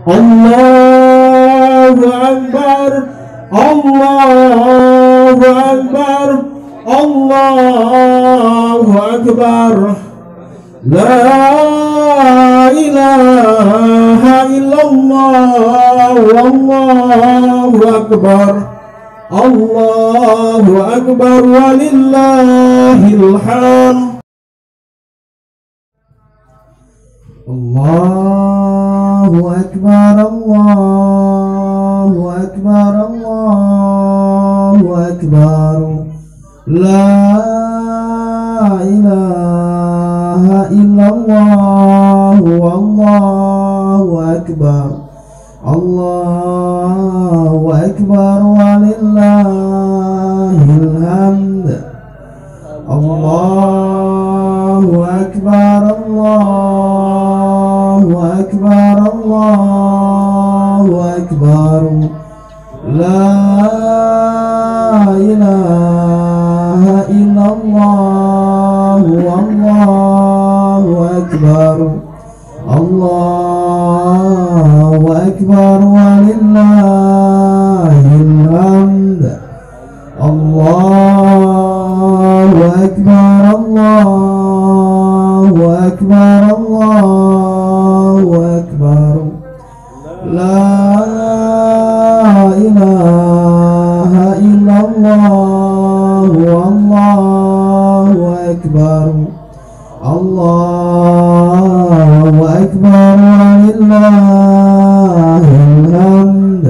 Allahu Akbar, Allahu Akbar, Allahu Akbar. La ilaha illallah, Allahu Akbar, Allahu Akbar, walillahil hamd. Allahu Akbar, Allahu Akbar, Allahu Akbar. La ilaha illallah, Allahu Akbar, Allahu Akbar, walillahil hamd. Allahu Akbar, Allahu Akbar, Allahu Akbar. La ilaha illallah, Allahu Akbar, Allahu Akbar, walillahil hamd. Allahu Akbar, Allahu Akbar, Allahu Akbar. La ilaha illallah, Allahu Akbar, Allahu Akbar, walillahil hamd.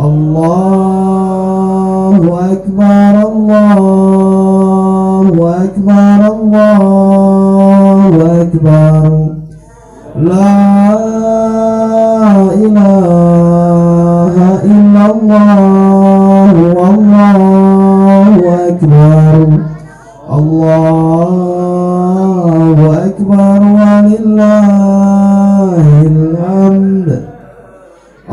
Allahu Akbar, Allahu Akbar, Allahu Akbar. La ilaha illallah, Allahu Akbar, Allahu Akbar, walillahil hamd.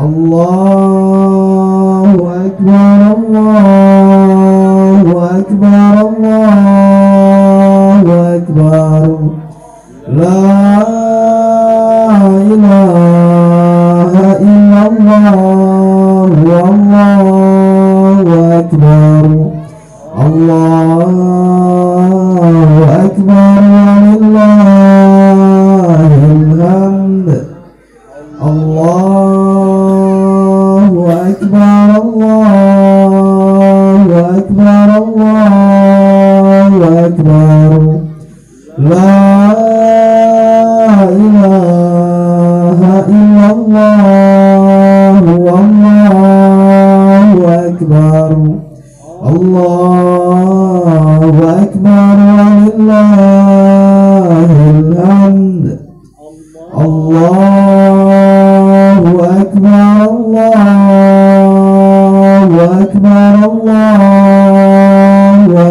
Allahu Akbar, Allahu Akbar, Allahu Akbar. La ilaha illallah, Allahu Akbar, Allahu Akbar, walillahil hamd. Allahu Akbar, Allahu Akbar, Allahu Akbar. La ilaha illallah, Allahu Akbar, Allahu Akbar, walillahil hamd. Allahu Akbar, Allahu Akbar, Allahu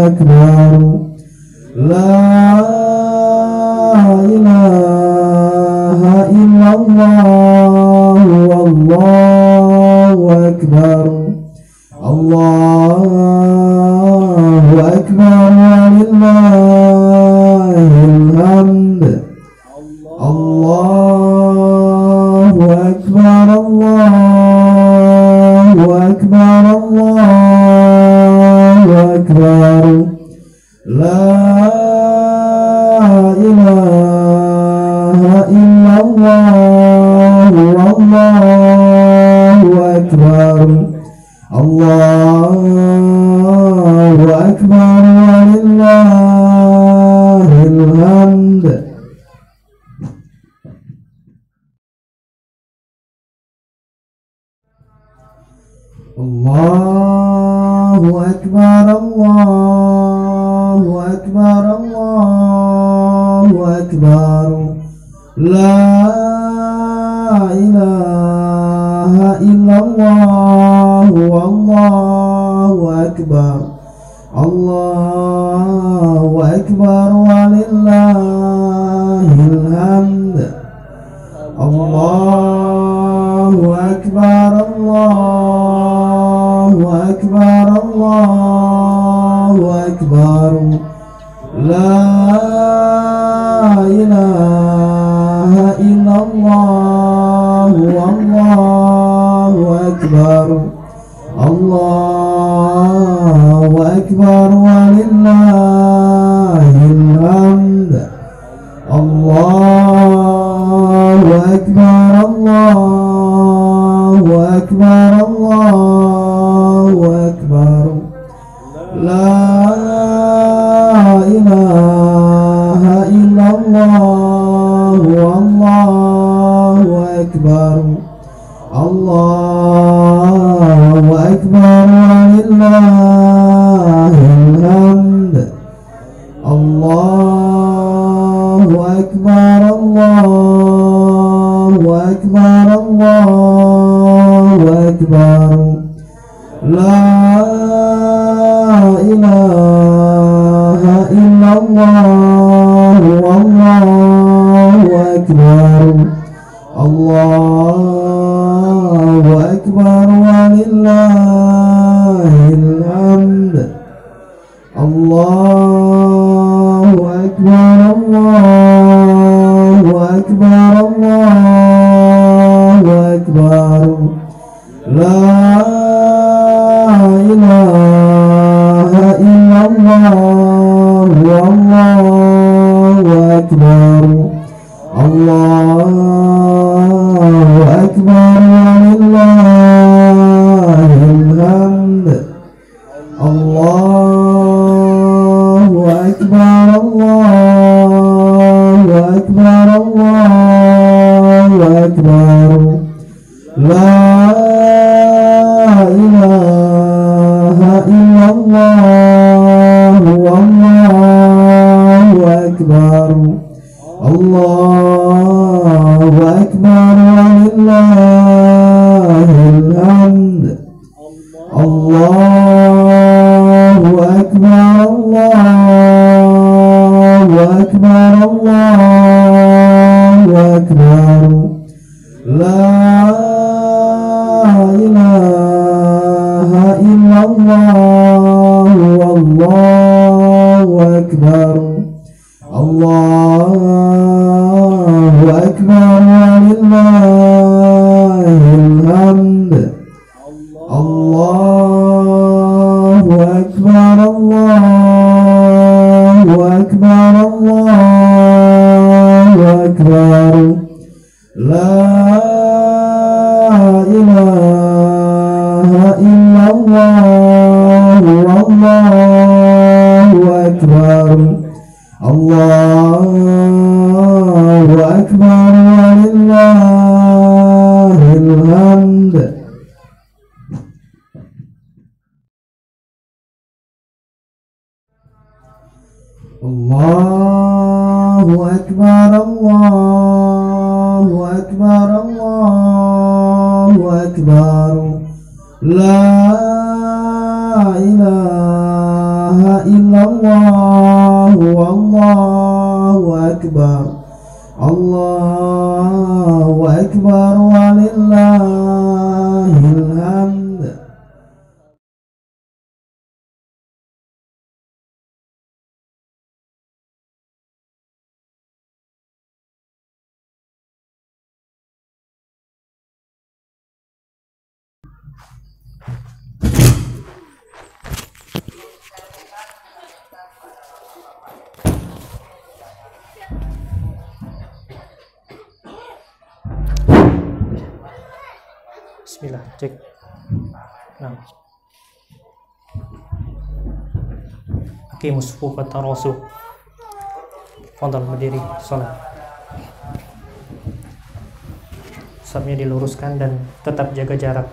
Akbar. La ilaha illallah, Allahu Akbar, Allahu Akbar, walillahil hamd. Allahu Akbar, Allahu Akbar, Allahu Akbar. La ilaha illallah, Allahu Akbar, Allahu Akbar, walillahil hamd. Allahu Akbar, Allahu Akbar, Allahu Akbar. La ilaha illallah, Allahu Akbar, Allahu Akbar, walillahil hamd. Allahu Akbar, Allahu Akbar, Allahu Akbar. La ilaha illallah, الله أكبر ولله الحمد الله أكبر الله أكبر الله أكبر لا إله إلا الله والله أكبر الله أكبر ولله الحمد الله أكبر الله أكبر الله أكبر لا إله إلا الله والله أكبر الله أكبر ولله الحمد الله أكبر الله أكبر الله أكبر لا إله إلا الله والله أكبر الله أكبر ولله الحمد الله أكبر الله أكبر الله أكبر لا إله إلا الله والله أكبر الله أكبر ولله الحمد الله أكبر الله أكبر الله أكبر لا إله إلا الله والله أكبر الله أكبر ولله الحمد الله أكبر الله أكبر الله أكبر لا إله إلا الله والله أكبر الله أكبر ولله الحمد الله أكبر الله أكبر الله أكبر لا إله إلا الله والله أكبر الله أكبر ولله الحمد Bismillah, cek. Nah. Aqimus sufuf at-tarasu. Fadhal berdiri salat. Safnya diluruskan dan tetap jaga jarak.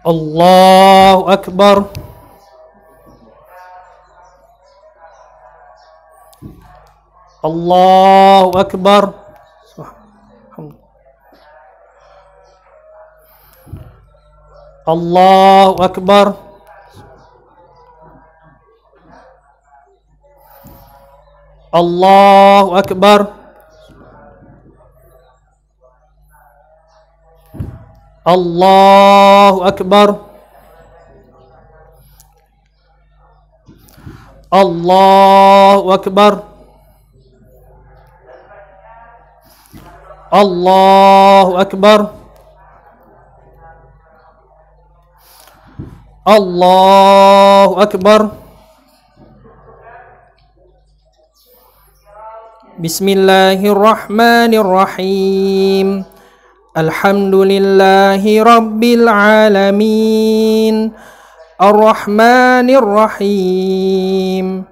Allahu Akbar. Allahu Akbar. Allahu Akbar. Allahu Akbar. Allahu Akbar. Allahu Akbar. Allahu Akbar. Allahu Akbar. Bismillahirrahmanirrahim. Alhamdulillahi Rabbil Alamin. Ar-Rahmanir Rahim.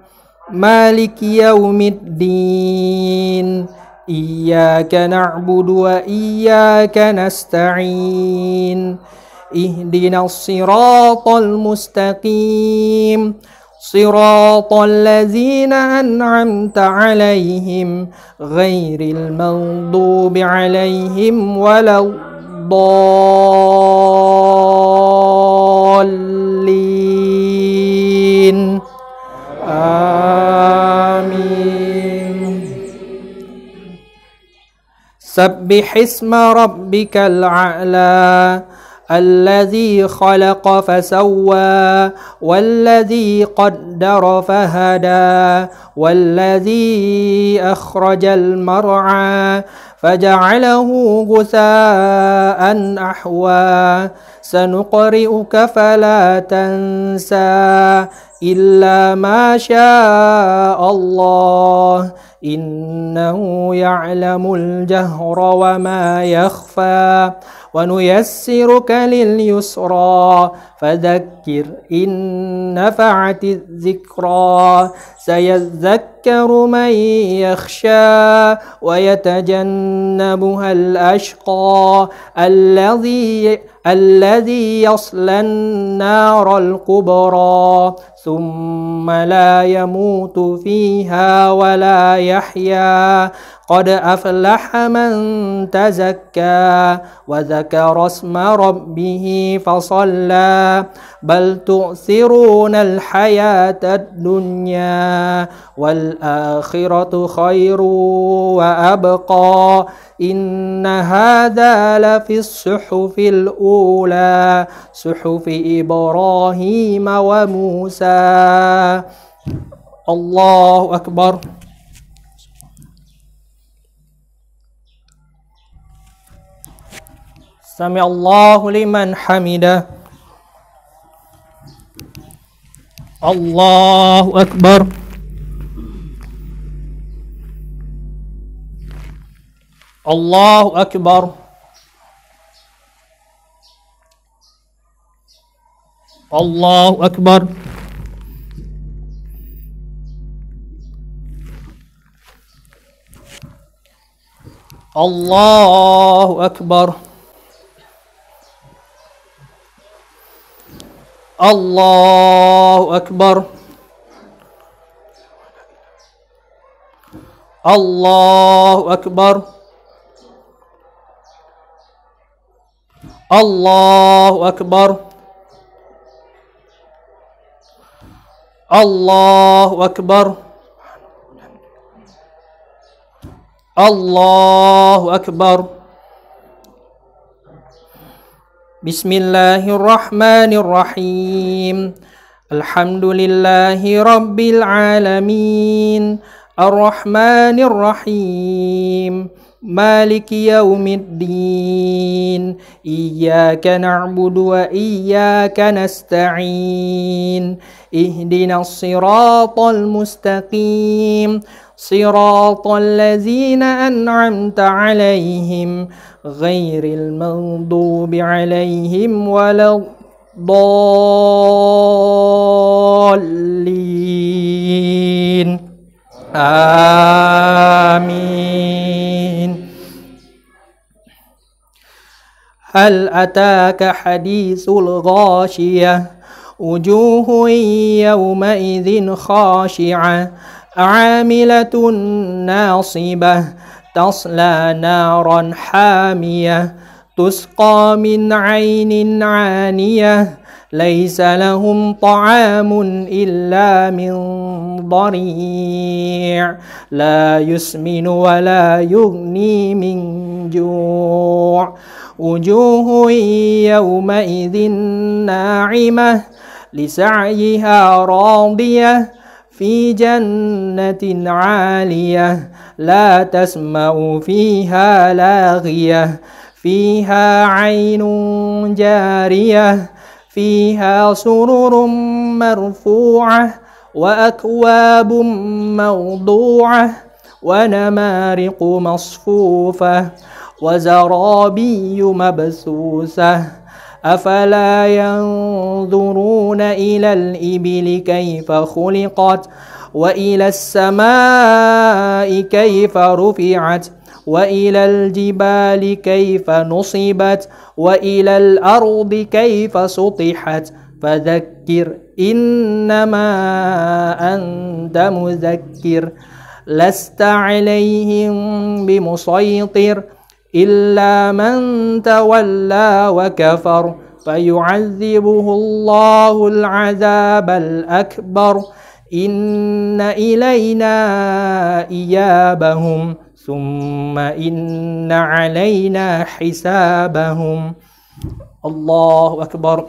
Maliki Yaumiddin. Iyyaka na'budu wa iyyaka nasta'in. Ihdinas siratal mustaqim. Siratal ladzina an'amta 'alaihim ghairil maghdubi 'alaihim waladdallin. Amin. Sabbihisma rabbikal a'la. الذي خلق فسوى والذي قدر فهدى والذي أخرج المرعى فجعله غثاء أحوى سنقرئك فلا تنسى إلا ما شاء الله إنه يعلم الجهر وما يخفى ونيسرك لليسرى فذكر إن نفعت الذكرى سيذكر من يخشى ويتجنبها الأشقى الذي يصلى النار الكبرى ثم لا يموت فيها ولا يحيا قد أفلح من تزكى وذكر اسم ربه فصلى بل تؤثرون الحياة الدنيا والآخرة خير وأبقى إن هذا لفي الصحف الأولى صحف إبراهيم وموسى. الله أكبر. سمع الله لمن حمده. الله أكبر. الله أكبر. الله أكبر. الله أكبر. الله أكبر. الله أكبر. الله أكبر. الله أكبر. الله أكبر. بسم الله الرحمن الرحيم. الحمد لله رب العالمين. الرحمن الرحيم. مالك يوم الدين. إياك نعبد وإياك نستعين. اهدنا الصراط المستقيم. صراط الذين أنعمت عليهم غير المغضوب عليهم ولا الضالين. آمين. هل أتاك حديث الغاشية وجوه يومئذ خاشعة عاملة ناصبة تصلى نارا حامية تسقى من عين عانية ليس لهم طعام إلا من ضريع لا يسمن ولا يغني من جوع وجوه يومئذ ناعمة لسعيها راضية في جنة عالية لا تسمع فيها لاغية فيها عين جارية فيها سرر مرفوعة وأكواب موضوعة ونمارق مصفوفة وزرابي مبثوثة أفلا ينظرون إلى الإبل كيف خلقت وإلى السماء كيف رفعت وإلى الجبال كيف نصبت وإلى الأرض كيف سطحت فذكر إنما أنت مذكر لست عليهم بمسيطر إلا من تولى وكفر فيعذبه الله العذاب الأكبر إن إلينا إيابهم ثم إن علينا حسابهم الله أكبر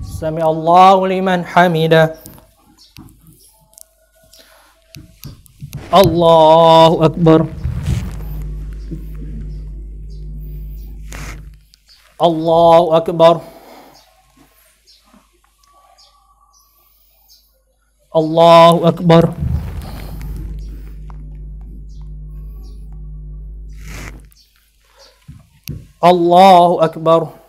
سمع الله لمن حمده الله أكبر الله أكبر الله أكبر الله أكبر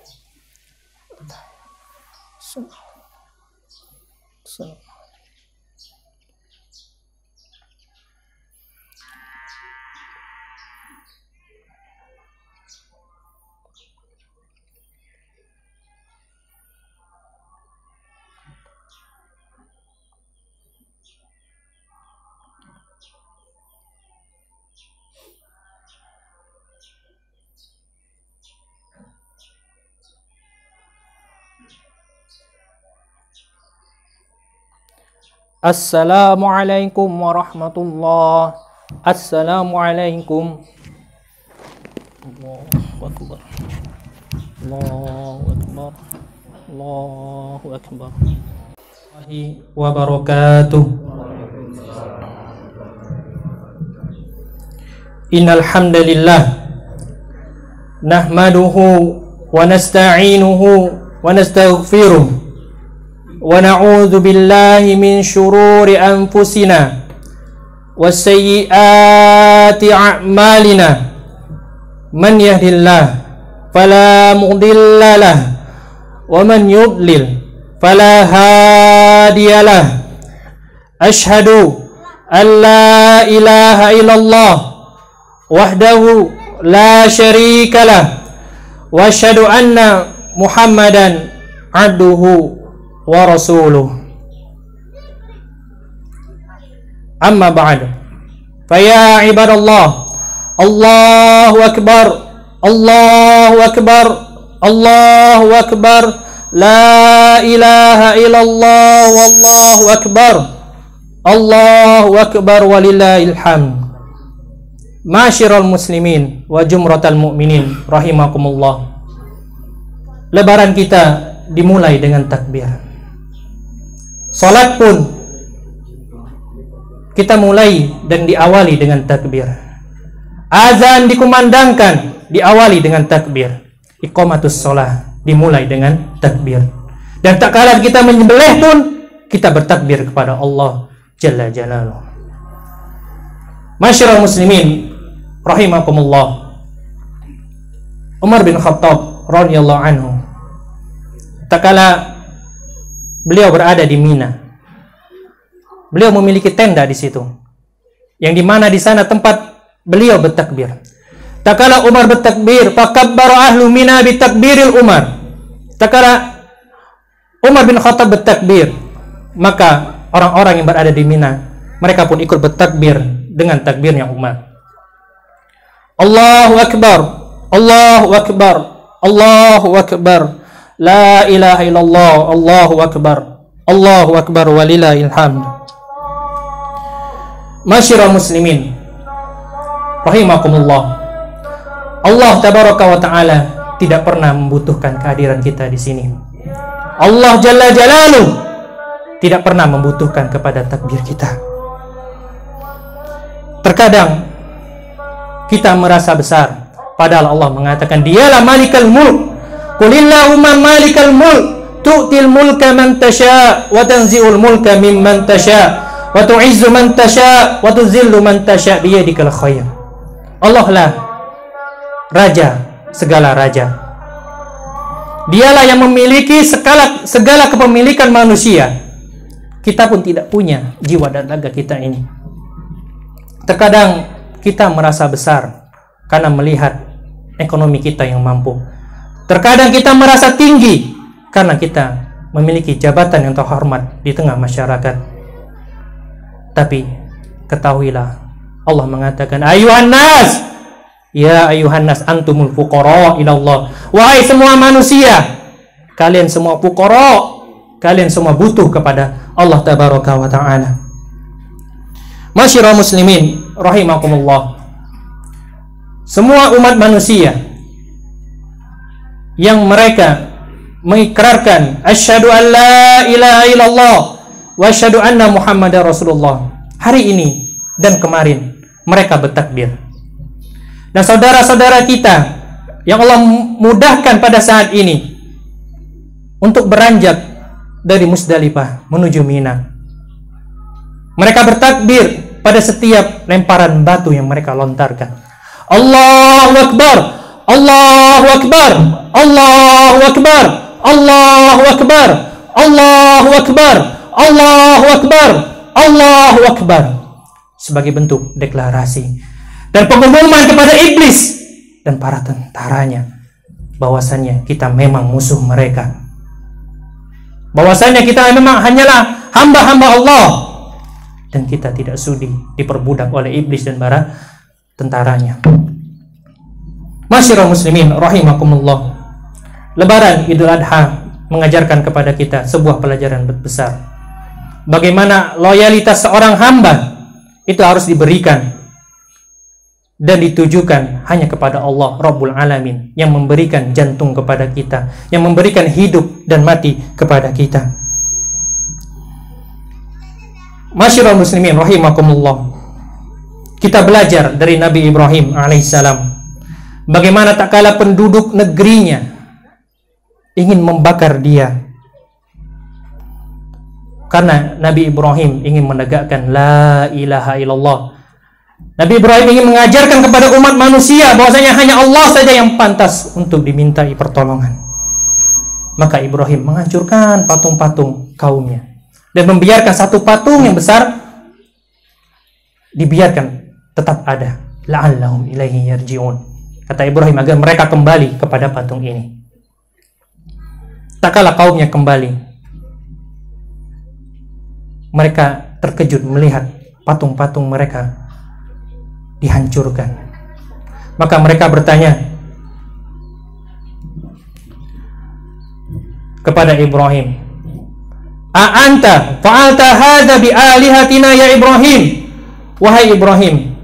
Assalamualaikum warahmatullah. Assalamualaikum. Allahu akbar. Allahu akbar. Allahu akbar. Warahmatullahi wabarakatuh. Innal hamdalillah nahmaduhu wa nasta'inuhu wa nastaghfiruh. ونعوذ بالله من شرور أنفسنا وسيئات أعمالنا من يهد الله فلا مضل له ومن يضلل فلا هادي له أشهد أن لا إله إلا الله وحده لا شريك له وأشهد أن محمدا عبده ورسوله أما بعد فيا عباد الله الله أكبر الله أكبر الله أكبر لا إله إلا الله والله أكبر الله أكبر ولله الحمد Masyiral muslimin wa jumratal mu'minin rahimakumullah. Lebaran kita dimulai dengan takbir. Salat pun kita mulai dan diawali dengan takbir. Azan dikumandangkan diawali dengan takbir. Iqamatus shalah dimulai dengan takbir. Dan tak kalah kita menyembelih pun kita bertakbir kepada Allah Jalla Jalaluhu. Masyiral muslimin rahimakumullah. Umar bin Khattab radhiyallahu anhu, tak kala beliau berada di Mina, beliau memiliki tenda di situ, yang dimana di sana tempat beliau bertakbir. Tak kala Umar bertakbir, fakabbara ahlu Mina bitakbiril Umar. Tak kala Umar bin Khattab bertakbir, maka orang-orang yang berada di Mina, mereka pun ikut bertakbir dengan takbirnya Umar. Allahu Akbar, Allahu Akbar, Allahu Akbar, la ilaha illallah, Allahu Akbar, Allahu Akbar walillahil hamd. Masyiral muslimin rahimakumullah, Allah tabaraka wa ta'ala tidak pernah membutuhkan kehadiran kita di sini. Allah jalla jalaluh tidak pernah membutuhkan kepada takbir kita. Terkadang kita merasa besar, padahal Allah mengatakan dialah malikal mulk. Qulillahumma malikal mulk tu'til mulka man tasha wa tanzi'ul mulka mimman tasha wa tu'izzu man tasha wa tuzillu man tasha biyadikal khair. Allah lah raja segala raja. Dialah yang memiliki segala kepemilikan manusia. Kita pun tidak punya jiwa dan raga kita ini. Terkadang kita merasa besar karena melihat ekonomi kita yang mampu. Terkadang kita merasa tinggi karena kita memiliki jabatan yang terhormat di tengah masyarakat. Tapi ketahuilah, Allah mengatakan, ayuhan nas, ya ayuhan nas antumul fuqara ila Allah. Wahai semua manusia, kalian semua fuqara, kalian semua butuh kepada Allah tabaraka wa ta'ala. Masyiral muslimin rahimakumullah, semua umat manusia yang mereka mengikrarkan asyhadu an la ilaha illallah wa asyhadu anna muhammadar rasulullah, hari ini dan kemarin mereka bertakbir. Dan saudara-saudara kita yang Allah mudahkan pada saat ini untuk beranjak dari Musdalifah menuju Mina, mereka bertakbir pada setiap lemparan batu yang mereka lontarkan. Allahu Akbar, Allahu Akbar, Allahu Akbar, Allahu Akbar, Allahu Akbar, Allahu Akbar, Allahu Akbar, sebagai bentuk deklarasi dan pengumuman kepada iblis dan para tentaranya bahwasannya kita memang musuh mereka, bahwasannya kita memang hanyalah hamba-hamba Allah dan kita tidak sudi diperbudak oleh iblis dan para tentaranya. Masyiral muslimin rahimakumullah, Lebaran Idul Adha mengajarkan kepada kita sebuah pelajaran besar. Bagaimana loyalitas seorang hamba itu harus diberikan dan ditujukan hanya kepada Allah Rabbul Alamin, yang memberikan jantung kepada kita, yang memberikan hidup dan mati kepada kita. Masyiral muslimin rahimakumullah, kita belajar dari Nabi Ibrahim alaihissalam, bagaimana tak kala penduduk negerinya ingin membakar dia, karena Nabi Ibrahim ingin menegakkan la ilaha illallah. Nabi Ibrahim ingin mengajarkan kepada umat manusia bahwasanya hanya Allah saja yang pantas untuk dimintai pertolongan. Maka Ibrahim menghancurkan patung-patung kaumnya dan membiarkan satu patung yang besar dibiarkan tetap ada, la'allahum ilaihi yarji'un. Kata Ibrahim, agar mereka kembali kepada patung ini. Tak kala kaumnya kembali, mereka terkejut melihat patung-patung mereka dihancurkan. Maka mereka bertanya kepada Ibrahim, "A anta fa'alta hadza bi alihatina ya Ibrahim?" Wahai Ibrahim,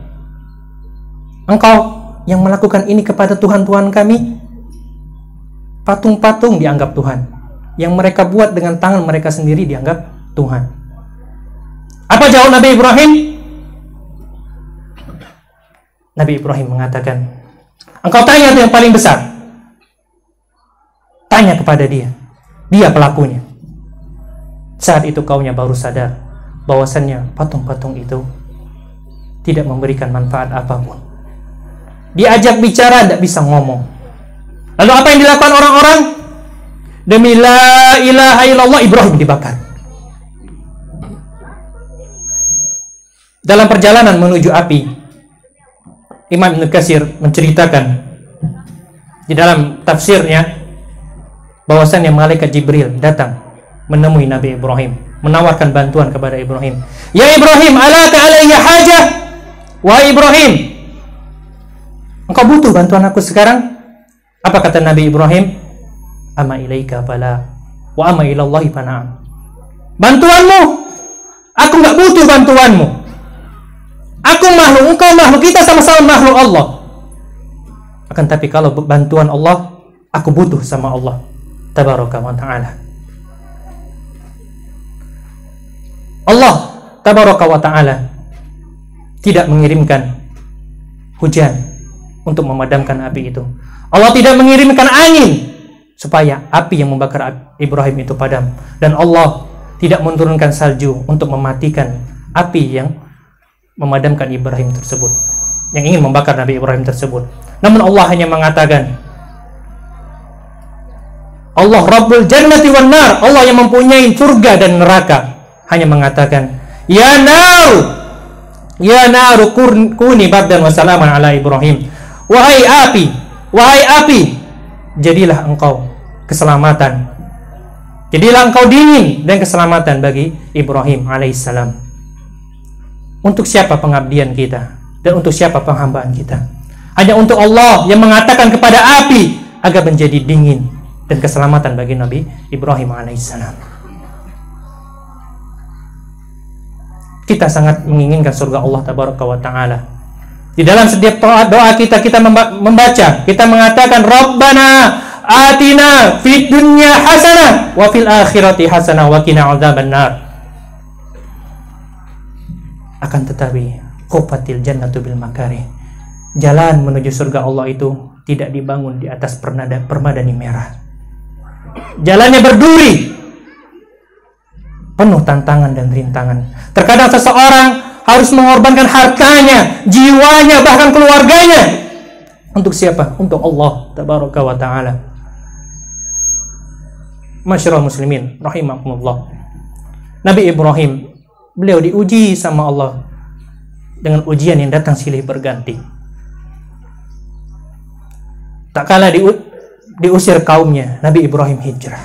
engkau yang melakukan ini kepada Tuhan-Tuhan kami? Patung-patung dianggap Tuhan, yang mereka buat dengan tangan mereka sendiri dianggap Tuhan. Apa jawab Nabi Ibrahim? Nabi Ibrahim mengatakan, engkau tanya itu yang paling besar, tanya kepada dia pelakunya. Saat itu kaumnya baru sadar bahwasannya patung-patung itu tidak memberikan manfaat apapun. Diajak bicara tidak bisa ngomong. Lalu apa yang dilakukan orang-orang? Demi la ilaha illallah, Ibrahim dibakar. Dalam perjalanan menuju api, Imam Ibnu Katsir menceritakan di dalam tafsirnya bahwasannya malaikat Jibril datang menemui Nabi Ibrahim, menawarkan bantuan kepada Ibrahim. Ya Ibrahim, alaka alayya hajah? Wahai Ibrahim, engkau butuh bantuan aku sekarang? Apa kata Nabi Ibrahim? Ama ilaika fala wa ama ilallahi fana'am. Bantuanmu, aku nggak butuh bantuanmu. Aku makhluk, engkau makhluk, kita sama-sama makhluk Allah. Akan tapi kalau bantuan Allah, aku butuh sama Allah tabaraka wa ta'ala. Allah tabaraka wa ta'ala tidak mengirimkan hujan untuk memadamkan api itu. Allah tidak mengirimkan angin supaya api yang membakar Ibrahim itu padam. Dan Allah tidak menurunkan salju untuk mematikan api yang memadamkan Ibrahim tersebut, yang ingin membakar Nabi Ibrahim tersebut. Namun Allah hanya mengatakan, Allah Rabbul Jannati wan Nar, Allah yang mempunyai surga dan neraka, hanya mengatakan, Ya naru kuni bardan wa salaman ala Ibrahim. Wahai api, jadilah engkau keselamatan, jadilah engkau dingin dan keselamatan bagi Ibrahim alaihissalam. Untuk siapa pengabdian kita dan untuk siapa penghambaan kita? Hanya untuk Allah yang mengatakan kepada api agar menjadi dingin dan keselamatan bagi Nabi Ibrahim alaihissalam. Kita sangat menginginkan surga Allah tabaraka wa ta'ala. Di dalam setiap doa kita membaca, kita mengatakan Rabbana atina fid dunya hasanah wa fil akhirati hasanah wa qina adzabannar. Akan tetapi qufatil jannatu bil makarih, jalan menuju surga Allah itu tidak dibangun di atas permadani merah. Jalannya berduri, penuh tantangan dan rintangan. Terkadang seseorang harus mengorbankan hartanya, jiwanya, bahkan keluarganya. Untuk siapa? Untuk Allah tabaraka wa ta'ala. Masyarul muslimin rahimakumullah. Nabi Ibrahim, beliau diuji sama Allah dengan ujian yang datang silih berganti. Tak kala diusir kaumnya, Nabi Ibrahim hijrah.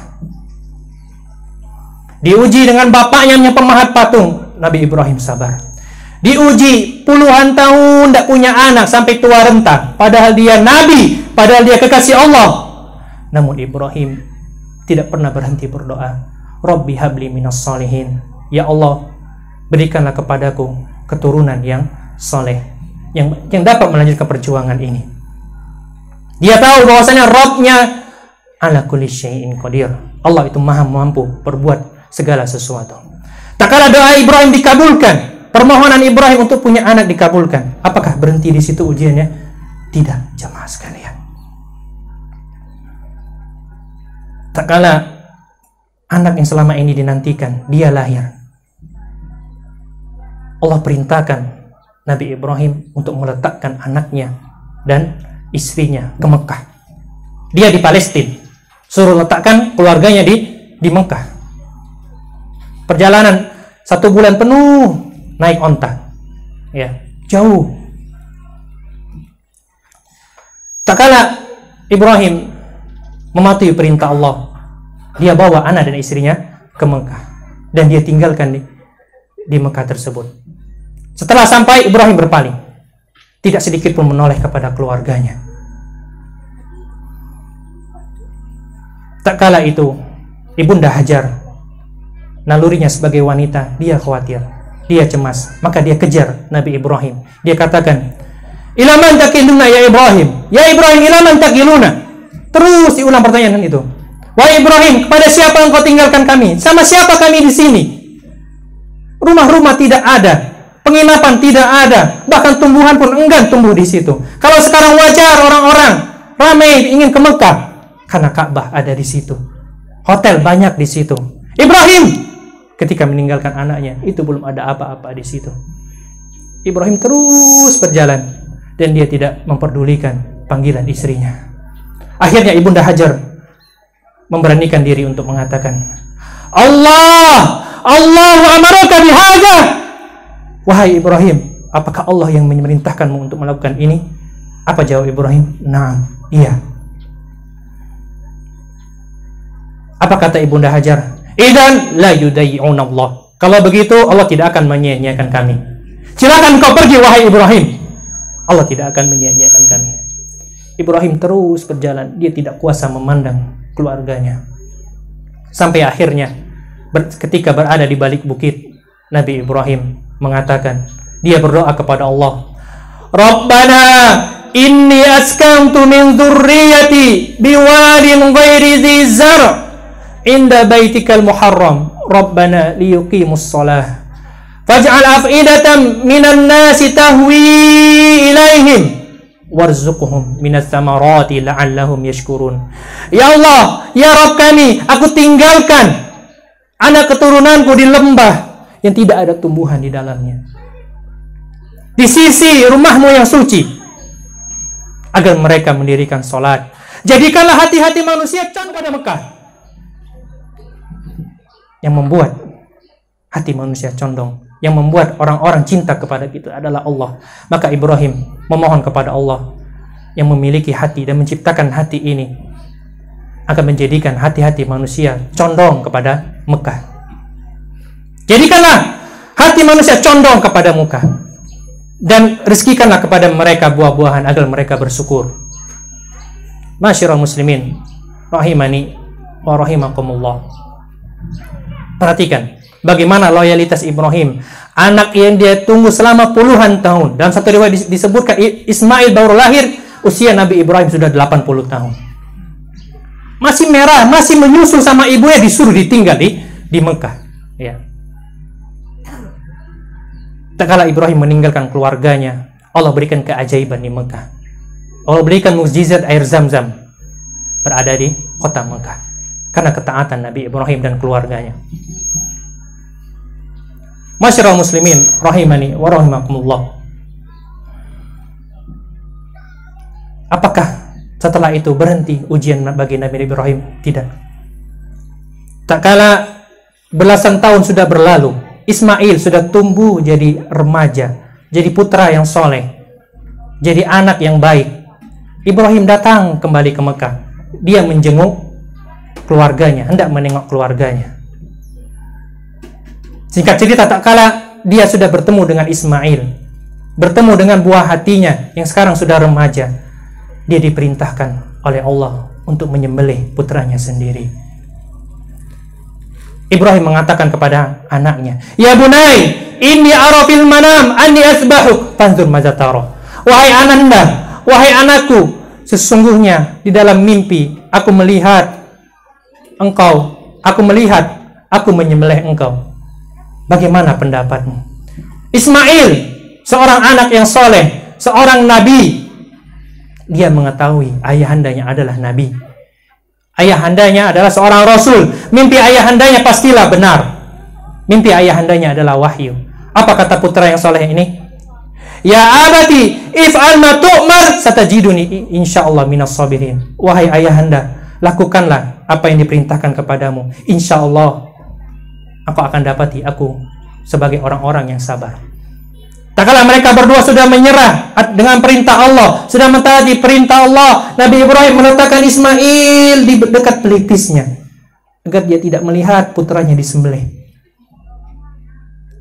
Diuji dengan bapaknya yang pemahat patung, Nabi Ibrahim sabar. Diuji puluhan tahun tidak punya anak sampai tua renta, padahal dia nabi, padahal dia kekasih Allah. Namun Ibrahim tidak pernah berhenti berdoa, Rabbi habli minas salihin, ya Allah, berikanlah kepadaku keturunan yang soleh, yang dapat melanjutkan perjuangan ini. Dia tahu bahwasanya Rabbnya ala kulli syai'in qadir, Allah itu maha mampu berbuat segala sesuatu. Tak kala doa Ibrahim dikabulkan, permohonan Ibrahim untuk punya anak dikabulkan. Apakah berhenti di situ ujiannya? Tidak, jamaah sekalian. Tak kala anak yang selama ini dinantikan, dia lahir, Allah perintahkan Nabi Ibrahim untuk meletakkan anaknya dan istrinya ke Mekah. Dia di Palestina, suruh letakkan keluarganya di Mekah. Perjalanan 1 bulan penuh naik onta, ya, jauh. Tak kala Ibrahim mematuhi perintah Allah, dia bawa anak dan istrinya ke Mekah dan dia tinggalkan di Mekah tersebut. Setelah sampai, Ibrahim berpaling, tidak sedikit pun menoleh kepada keluarganya. Tak kala itu Ibunda Hajar, nalurinya sebagai wanita, dia khawatir, dia cemas, maka dia kejar Nabi Ibrahim. Dia katakan, ilaman takiluna ya Ibrahim, ya Ibrahim ilaman takiluna. Terus diulang pertanyaan itu. Wahai Ibrahim, kepada siapa engkau tinggalkan kami? Sama siapa kami di sini? Rumah-rumah tidak ada, penginapan tidak ada, bahkan tumbuhan pun enggan tumbuh di situ. Kalau sekarang wajar orang-orang ramai ingin ke Mekah karena Ka'bah ada di situ, hotel banyak di situ. Ibrahim ketika meninggalkan anaknya, itu belum ada apa-apa di situ. Ibrahim terus berjalan dan dia tidak memperdulikan panggilan istrinya. Akhirnya Ibunda Hajar memberanikan diri untuk mengatakan, Allahu amaraka bihadza. Wahai Ibrahim, apakah Allah yang memerintahkanmu untuk melakukan ini? Apa jawab Ibrahim? Naam, iya. Apa kata Ibunda Hajar? Idzan la yudayyi'un Allah. Kalau begitu Allah tidak akan menyia-nyiakan kami. Silakan kau pergi wahai Ibrahim. Allah tidak akan menyia-nyiakan kami. Ibrahim terus berjalan, dia tidak kuasa memandang keluarganya. Sampai akhirnya ketika berada di balik bukit, Nabi Ibrahim mengatakan, dia berdoa kepada Allah, Rabbana inni askantu min dzurriyyati biwadin ghairi dzi zar' inda baitikal muharram Rabbana liyuqimus shalah faj'al af'idatan minan nasi tahwi ilaihim warzuqhum minas tsamarati la'allahum yashkurun. Ya Allah, ya Rabb kami, aku tinggalkan anak keturunanku di lembah yang tidak ada tumbuhan di dalamnya, di sisi rumahmu yang suci, agar mereka mendirikan sholat. Jadikanlah hati-hati manusia condong pada Mekah. Yang membuat hati manusia condong, yang membuat orang-orang cinta kepada kita adalah Allah. Maka Ibrahim memohon kepada Allah yang memiliki hati dan menciptakan hati ini akan menjadikan hati-hati manusia condong kepada Mekah. Jadikanlah hati manusia condong kepada Mekah, dan rezekikanlah kepada mereka buah-buahan agar mereka bersyukur. Masyiral muslimin rahimani wa rahimakumullah. Perhatikan bagaimana loyalitas Ibrahim, anak yang dia tunggu selama puluhan tahun. Dalam satu riwayat disebutkan Ismail baru lahir, usia Nabi Ibrahim sudah 80 tahun. Masih merah, masih menyusul sama ibunya, disuruh ditinggal di Mekah. Ya. Tak kala Ibrahim meninggalkan keluarganya, Allah berikan keajaiban di Mekah. Allah berikan mukjizat air Zam-Zam berada di kota Mekah karena ketaatan Nabi Ibrahim dan keluarganya. Masyiral muslimin rahimani wa rahimakumullah. Apakah setelah itu berhenti ujian bagi Nabi Ibrahim? Tidak. Tak kala belasan tahun sudah berlalu, Ismail sudah tumbuh jadi remaja, jadi putra yang soleh, jadi anak yang baik. Ibrahim datang kembali ke Mekah. Dia menjenguk keluarganya, hendak menengok keluarganya. Singkat cerita, tak kala dia sudah bertemu dengan Ismail, bertemu dengan buah hatinya yang sekarang sudah remaja, dia diperintahkan oleh Allah untuk menyembelih putranya sendiri. Ibrahim mengatakan kepada anaknya, "Ya bunai, inni ara fil manam anni asbahuk, fanzur madza tara." Wahai ananda, wahai anakku, sesungguhnya di dalam mimpi aku melihat aku menyembelih engkau. Bagaimana pendapatmu? Ismail, seorang anak yang soleh, seorang nabi, dia mengetahui ayahandanya adalah nabi, ayahandanya adalah seorang rasul. Mimpi ayahandanya pastilah benar. Mimpi ayahandanya adalah wahyu. Apa kata putra yang soleh ini? Ya abati, if'al ma tu'mar satajiduni insyaallah minas sabirin. Wahai ayahanda, lakukanlah apa yang diperintahkan kepadamu. Insyaallah aku akan dapati aku sebagai orang-orang yang sabar. Tak kala mereka berdua sudah menyerah dengan perintah Allah, sudah mentaati perintah Allah, Nabi Ibrahim meletakkan Ismail di dekat pelipisnya agar dia tidak melihat putranya disembelih.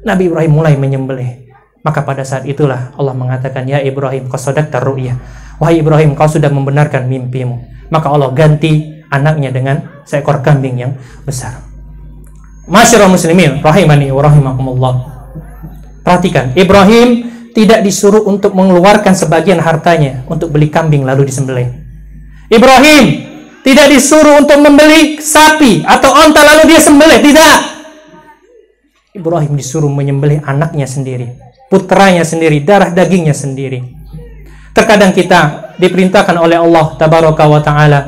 Nabi Ibrahim mulai menyembelih. Maka pada saat itulah Allah mengatakan, ya Ibrahim, qad sadaqta ru'ya. Wahai Ibrahim, kau sudah membenarkan mimpimu. Maka Allah ganti anaknya dengan seekor kambing yang besar. Masyiral muslimin rahimani wa rahimakumullah. Perhatikan, Ibrahim tidak disuruh untuk mengeluarkan sebagian hartanya untuk beli kambing lalu disembelih. Ibrahim tidak disuruh untuk membeli sapi atau onta lalu dia sembelih, tidak. Ibrahim disuruh menyembelih anaknya sendiri, putranya sendiri, darah dagingnya sendiri. Terkadang kita diperintahkan oleh Allah tabaraka wa ta'ala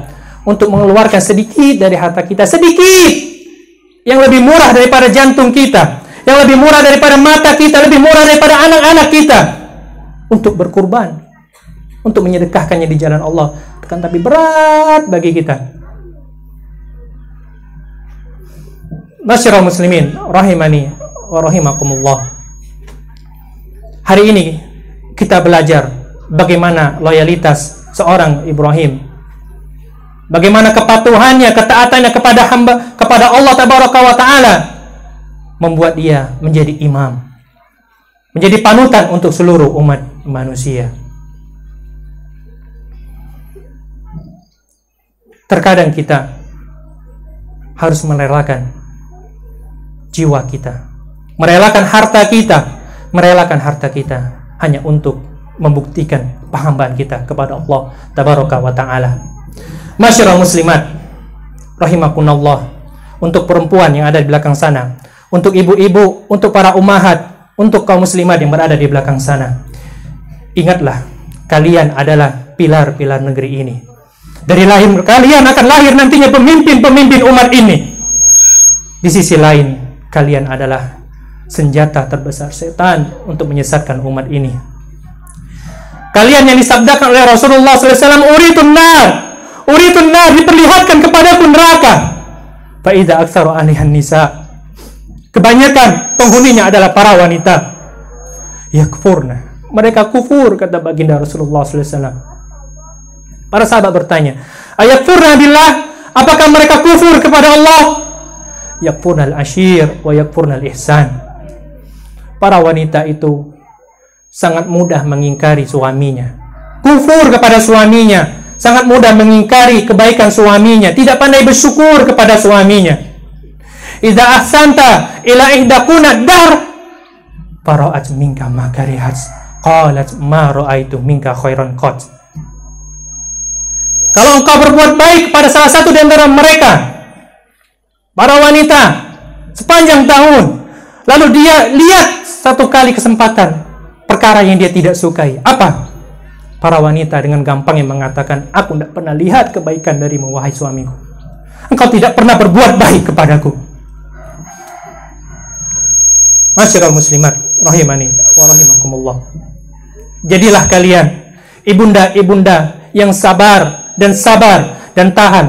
untuk mengeluarkan sedikit dari harta kita, sedikit yang lebih murah daripada jantung kita, yang lebih murah daripada mata kita, lebih murah daripada anak-anak kita, untuk berkurban, untuk menyedekahkannya di jalan Allah. Tapi berat bagi kita. Masyiral muslimin rahimani wa rahimakumullah. Hari ini kita belajar bagaimana loyalitas seorang Ibrahim, bagaimana kepatuhannya, ketaatannya kepada Allah tabaraka wa ta'ala membuat dia menjadi imam, menjadi panutan untuk seluruh umat manusia. Terkadang kita harus merelakan jiwa kita, merelakan harta kita hanya untuk membuktikan penghambaan kita kepada Allah Tabaraka wa Ta'ala. Masyarul muslimat rahimakumullah, untuk perempuan yang ada di belakang sana, untuk ibu-ibu, untuk para ummahat, untuk kaum muslimat yang berada di belakang sana, ingatlah, kalian adalah pilar-pilar negeri ini. Dari lahir kalian akan lahir nantinya pemimpin-pemimpin umat ini. Di sisi lain, kalian adalah senjata terbesar setan untuk menyesatkan umat ini. Kalian yang disabdakan oleh Rasulullah SAW, uritun nar, diperlihatkan kepadaku neraka. Fa idza aktsaru ahlihan nisa, kebanyakan penghuninya adalah para wanita. Yakfurna, mereka kufur, kata baginda Rasulullah SAW. Para sahabat bertanya, ayakfurna billah, apakah mereka kufur kepada Allah? Yakfurnal ashir wa yakfurnal ihsan. Para wanita itu sangat mudah mengingkari suaminya, kufur kepada suaminya, sangat mudah mengingkari kebaikan suaminya, tidak pandai bersyukur kepada suaminya. Idza ahsanta ila ihdakuna dar fara'at minka ma karihat qalat ma ra'aitu minka khairan qat. Kalau engkau berbuat baik pada salah satu di antara mereka, para wanita, sepanjang tahun, lalu dia lihat satu kali kesempatan perkara yang dia tidak sukai, apa? Para wanita dengan gampang yang mengatakan, aku tidak pernah lihat kebaikan darimu, wahai suamiku. Engkau tidak pernah berbuat baik kepadaku. Masyarul muslimat rahimani wa rahimakumullah. Jadilah kalian ibunda-ibunda yang sabar dan tahan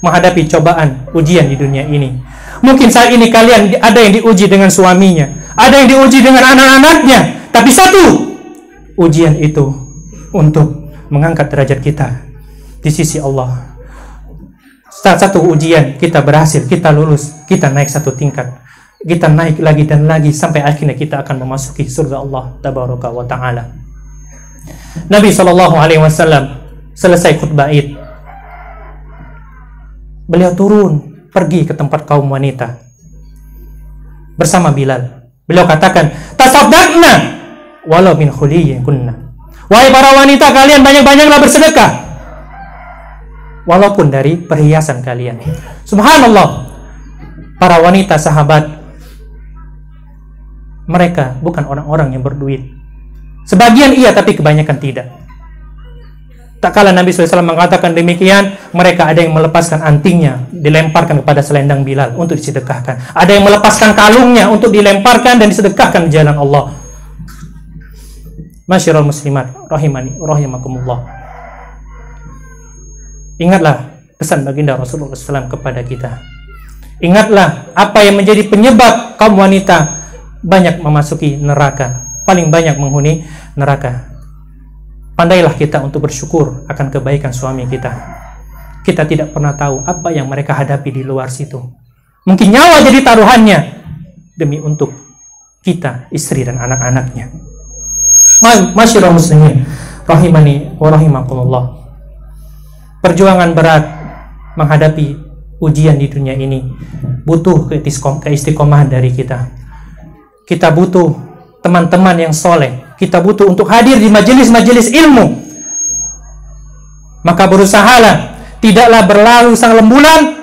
menghadapi cobaan ujian di dunia ini. Mungkin saat ini kalian ada yang diuji dengan suaminya, ada yang diuji dengan anak-anaknya, tapi satu ujian itu untuk mengangkat derajat kita di sisi Allah. Saat satu ujian kita berhasil, kita lulus, kita naik satu tingkat, kita naik lagi dan lagi sampai akhirnya kita akan memasuki surga Allah Tabaraka wa Ta'ala. Nabi SAW selesai khutbah Id, beliau turun pergi ke tempat kaum wanita bersama Bilal. Beliau katakan, tasaddaqna walau min khuliyyin kunna. Wahai para wanita, kalian banyak-banyaklah bersedekah walaupun dari perhiasan kalian. Subhanallah, para wanita sahabat, mereka bukan orang-orang yang berduit. Sebagian iya, tapi kebanyakan tidak. Tak kala Nabi SAW mengatakan demikian, mereka ada yang melepaskan antingnya, dilemparkan kepada selendang Bilal untuk disedekahkan. Ada yang melepaskan kalungnya untuk dilemparkan dan disedekahkan di jalan Allah. Masyarul muslimat rahimani rahimakumullah. Ingatlah pesan baginda Rasulullah SAW kepada kita. Ingatlah apa yang menjadi penyebab kaum wanita banyak memasuki neraka, paling banyak menghuni neraka. Pandailah kita untuk bersyukur akan kebaikan suami kita. Kita tidak pernah tahu apa yang mereka hadapi di luar situ. Mungkin nyawa jadi taruhannya demi untuk kita, istri dan anak-anaknya. Masyarul muslimin rahimani wa rahimakumullah. Perjuangan berat menghadapi ujian di dunia ini butuh keistiqomahan dari kita. Kita butuh teman-teman yang soleh. Kita butuh untuk hadir di majelis-majelis ilmu. Maka berusahalah, tidaklah berlalu sang rembulan,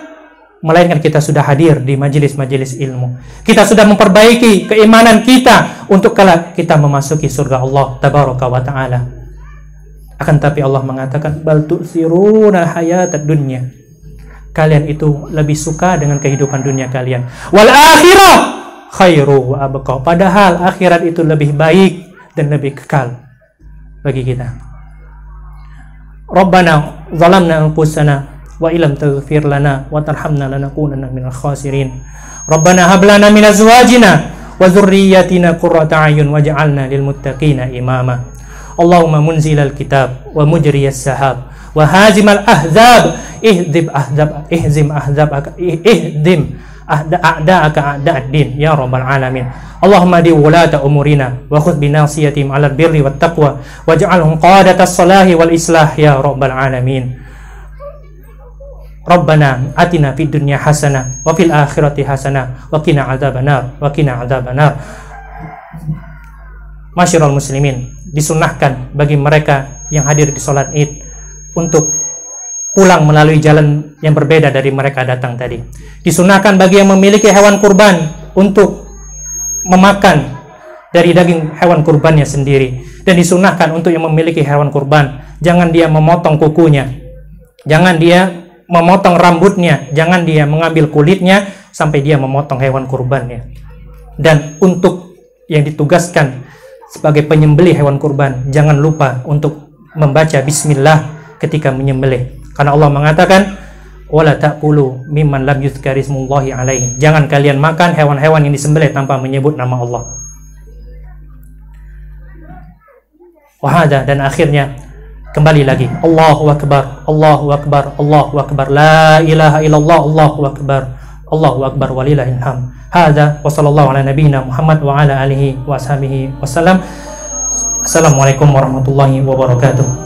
melainkan kita sudah hadir di majelis-majelis ilmu. Kita sudah memperbaiki keimanan kita untuk kelak kita memasuki surga Allah Tabaraka wa Ta'ala. Akan tapi Allah mengatakan, bal tu'thiruna hayatad dunya. Kalian itu lebih suka dengan kehidupan dunia kalian. Wal akhirah khairu wa abqa. Padahal akhirat itu lebih baik dan lebih kekal bagi kita. Rabbana zalamna anfusana wa illam taghfir lana wa tarhamna lanakunanna minal khasirin. Rabbana hab lana min azwajina wa dhurriyyatina qurrata a'yun waj'alna lil muttaqina imama. Allahumma munzilal kitab wa mujriyas sahab wa hazimal ahzab ihzim a'da'aka a'da'ad din ya rabbal alamin. Allahumma di wulata umurina wa khudh binasiyatihim 'alal birri wat taqwa waj'alhum qadatas salahi wal islah ya rabbal alamin. Rabbana atina fid dunya hasanah wa fil akhirati hasanah wa qina adzabannar wa qina adzabannar. Masyarul muslimin, disunnahkan bagi mereka yang hadir di salat Id untuk pulang melalui jalan yang berbeda dari mereka datang tadi. Disunnahkan bagi yang memiliki hewan kurban untuk memakan dari daging hewan kurbannya sendiri. Dan disunnahkan untuk yang memiliki hewan kurban, jangan dia memotong kukunya, jangan dia memotong rambutnya, jangan dia mengambil kulitnya sampai dia memotong hewan kurbannya. Dan untuk yang ditugaskan sebagai penyembelih hewan kurban, jangan lupa untuk membaca bismillah ketika menyembelih, karena Allah mengatakan wala ta'kulu mimman lam yuzkar ismullahi alaihi. Jangan kalian makan hewan-hewan yang disembelih tanpa menyebut nama Allah. Wahada, dan akhirnya kembali lagi Allahu akbar, Allahu akbar, Allahu akbar, la ilaha illallah, Allahu akbar, Allahu akbar walillahil hamd. Hada wa sallallahu ala nabiyyina Muhammad wa ala alihi wa sahbihi wasallam. Assalamualaikum warahmatullahi wabarakatuh.